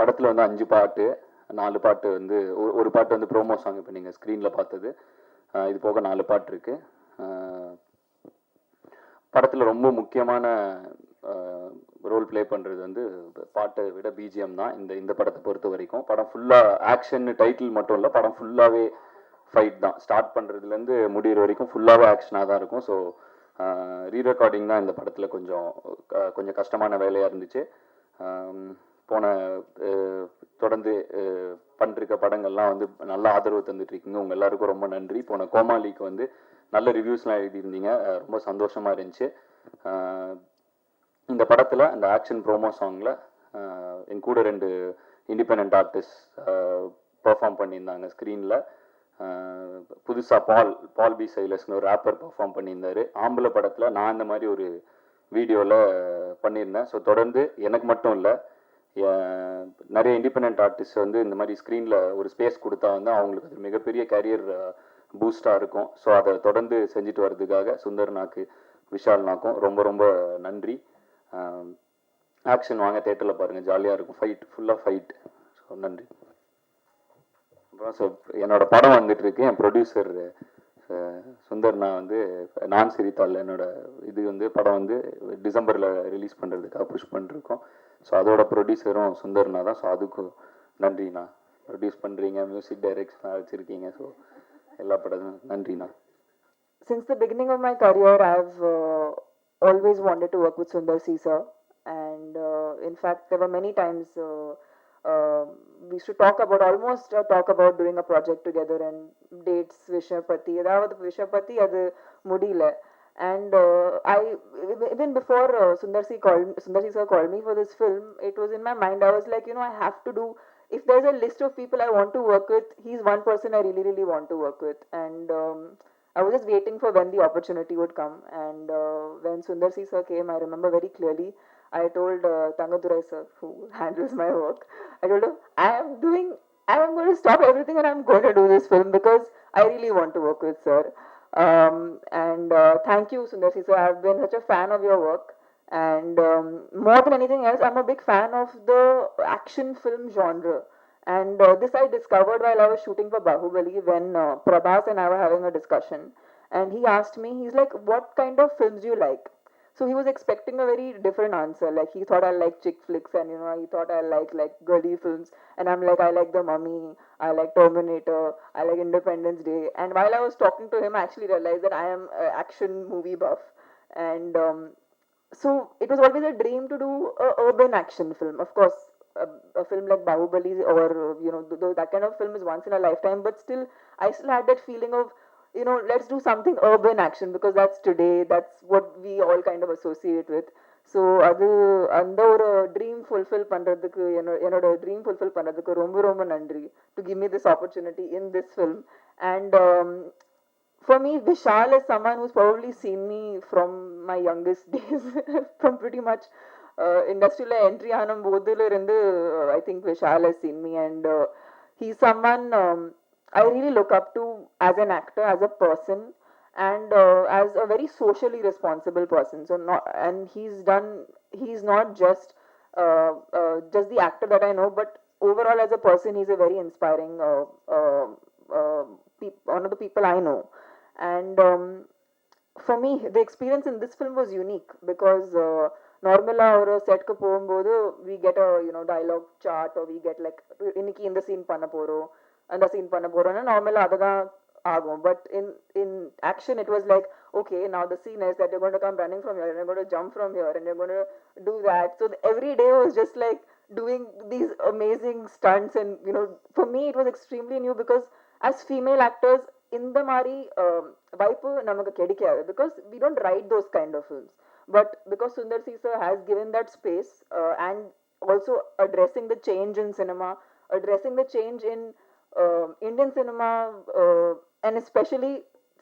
படத்தில் வந்து 5 பாட்டு, 4 பாட்டு வந்து ஒரு பாட்டு வந்து ப்ரோமோ சாங் இப்போ நீங்கள் ஸ்க்ரீனில் பார்த்தது. இது போக 4 பாட்டு இருக்குது. படத்தில் ரொம்ப முக்கியமான ரோல் ப்ளே பண்ணுறது வந்து பாட்டை விட பிஜிஎம் தான் இந்த படத்தை பொறுத்த வரைக்கும். படம் ஃபுல்லாக ஆக்ஷன் டைட்டில் மட்டும் இல்லை, படம் ஃபுல்லாகவே ஃபைட் தான். ஸ்டார்ட் பண்ணுறதுலேருந்து முடிகிற வரைக்கும் ஃபுல்லாகவே ஆக்ஷனாக தான் இருக்கும். ஸோ ரீரெக்கார்டிங் தான் இந்த படத்தில் கொஞ்சம் கஷ்டமான வேலையாக இருந்துச்சு. போன தொடர்ந்து பண்ணிருக்க படங்கள்லாம் வந்து நல்ல ஆதரவு தந்துட்டுருக்கீங்க. உங்கள் எல்லாருக்கும் ரொம்ப நன்றி. போன கோமாளிக்கு வந்து நல்ல ரிவ்யூஸ்லாம் எழுதியிருந்தீங்க, ரொம்ப சந்தோஷமாக இருந்துச்சு. இந்த படத்தில் இந்த ஆக்ஷன் ப்ரோமோ சாங்கில் என் கூட 2 இண்டிபெண்ட் ஆர்டிஸ்ட் பெர்ஃபார்ம் பண்ணியிருந்தாங்க ஸ்க்ரீனில். புதுசாக பால் பி சைலஸ்னு ஒரு ரேப்பர் பெர்ஃபார்ம் பண்ணியிருந்தார். ஆம்பளை படத்தில் நான் இந்த மாதிரி ஒரு வீடியோவில் பண்ணியிருந்தேன். ஸோ தொடர்ந்து எனக்கு மட்டும் இல்லை, நிறைய இண்டிபெண்ட் ஆர்டிஸ்ட் வந்து இந்த மாதிரி ஸ்க்ரீனில் ஒரு ஸ்பேஸ் கொடுத்தா வந்து அவங்களுக்கு அது மிகப்பெரிய கேரியர் பூஸ்டாக இருக்கும். ஸோ அதை தொடர்ந்து செஞ்சுட்டு வர்றதுக்காக சுந்தர்னாக்கு, விஷால்னாக்கும் ரொம்ப ரொம்ப நன்றி. ஆக்ஷன் வாங்க, தேட்டரில் பாருங்கள், ஜாலியாக இருக்கும். ஃபைட், ஃபுல்லாக ஃபைட். ஸோ நன்றி. அப்புறம் ஸோ என்னோட படம் வந்துட்டு இருக்கு. என் ப்ரொடியூசர் சுந்தர்னா வந்து நான் சிரித்தாள் என்னோட இது வந்து படம் வந்து டிசம்பரில் ரிலீஸ் பண்ணுறதுக்காக புஷ் பண்ணிருக்கோம். ஸோ அதோட ப்ரொடியூசரும் சுந்தர்னா தான். ஸோ அதுக்கு நன்றிண்ணா. ப்ரொடியூஸ் பண்ணுறீங்க, மியூசிக் டைரக்ஷனாக வச்சுருக்கீங்க. ஸோ எல்லா படமும் நன்றிண்ணா. Since the beginning of my career, I've always wanted to work with Sundar C sir, and in fact there were many times we used to talk about doing a project together and dates Vishapati adu mudile. And even before Sundar C sir called me for this film, it was in my mind. I was like, I have to do, if there's a list of people I want to work with, he's one person I really, really want to work with. And I was just waiting for when the opportunity would come. And when Sundar C sir came, I remember very clearly, I told Tangadurai sir, who handles my work, I told him, I am going to stop everything and I'm going to do this film because I really want to work with sir. And thank you, Sundar C sir. I've been such a fan of your work. And more than anything else, I'm a big fan of the action film genre. And this I discovered while I was shooting for Bahubali, when Prabhas and I were having a discussion. And he asked me, he's like, what kind of films do you like? So he was expecting a very different answer. Like, he thought I like chick flicks, and he thought I like girly films. And I'm like, I like The Mummy, I like Terminator, I like Independence Day. And while I was talking to him, I actually realized that I am an action movie buff. And so it was always a dream to do a urban action film. Of course, a film like Bahubali or that kind of film is once in a lifetime, but still I still had that feeling of, let's do something urban action, because that's today, that's what we all kind of associate with. So adu and or dream fulfill பண்றதுக்கு என்னோட dream fulfill பண்றதுக்கு ரொம்ப ரொம்ப நன்றி to give me this opportunity in this film. And for me, Vishal is someone who's probably seen me from my youngest days, from pretty much industry entry aanum bodhula irundu. I think Vishal has seen me, and he's someone I really look up to as an actor, as a person, and as a very socially responsible person. So he's not just the actor that I know, but overall as a person, he's a very inspiring one of the people I know. And for me, the experience in this film was unique because normally or set ku pogumbodhu we get a dialogue chart, or we get like inniki in the scene panna porom and the scene panna porom na normally adha agum. But in action it was like, okay, now the scene is that you're going to come running from here and you're going to jump from here and you're going to do that. So every day was just like doing these amazing stunts. And for me it was extremely new, because as female actors இந்த மாதிரி வாய்ப்பு நமக்கு கிடைக்காது, because we don't write those kind of films. But because Sundar C sir has given that space, and also addressing the change in cinema, addressing the change in Indian cinema, and especially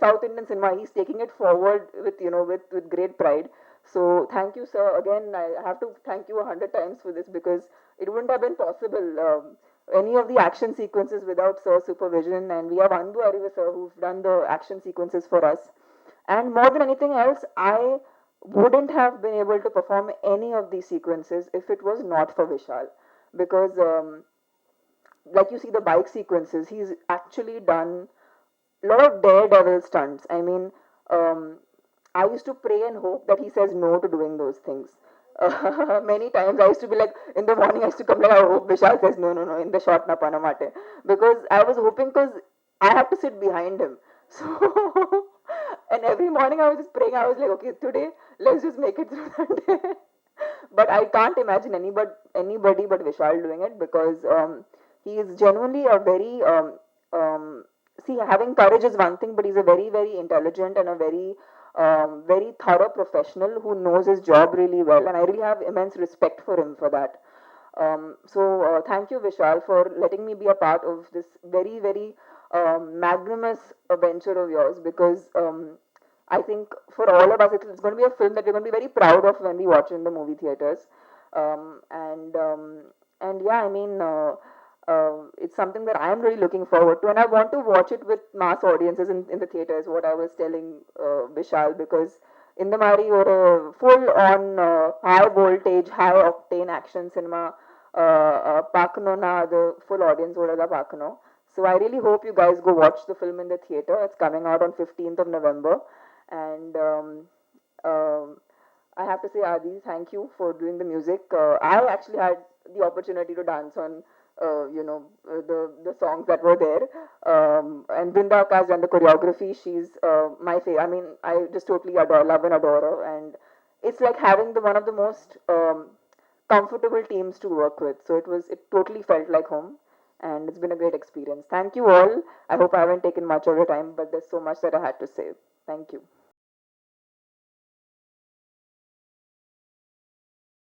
South Indian cinema, he's taking it forward with with great pride. So thank you sir. Again, I have to thank you 100 times for this, because it wouldn't have been possible any of the action sequences without sir's supervision. And we have Anbu Arivu sir, who've done the action sequences for us. And more than anything else, I wouldn't have been able to perform any of these sequences if it was not for Vishal. because like you see the bike sequences, he's actually done a lot of daredevil stunts. I mean, I used to pray and hope that he says no to doing those things. Many times I used to be like, in the morning I used to come like, I hope Vishal says no, no, no, in the shot na panamate. Because I was hoping, because I have to sit behind him. So, and every morning I was just praying, I was like, okay, today, let's just make it through that day. But I can't imagine anybody but Vishal doing it, because he is genuinely a very see, having courage is one thing, but he's a very, very intelligent and a very very thorough professional who knows his job really well, and I really have immense respect for him for that. So thank you, Vishal, for letting me be a part of this very, very magnanimous venture of yours, because I think for all of us, it's going to be a film that we're going to be very proud of when we watch it in the movie theaters. Um, and um, and yeah, I mean, it's something that I'm really looking forward to, and I want to watch it with mass audiences in the theaters. What I was telling Vishal, because in the Mari or a full on high voltage, high octane action cinema, Pakano na the full audience or the Pakano. So I really hope you guys go watch the film in the theater. It's coming out on 15th of November, and um, I have to say, Adi, thank you for doing the music. I actually had the opportunity to dance on, the songs that were there. And Binda has done the choreography. She's my favorite. I mean, I just totally love and adore her. And it's like having the one of the most comfortable teams to work with. So it totally felt like home. And it's been a great experience. Thank you all. I hope I haven't taken much of your time, but there's so much that I had to say. Thank you.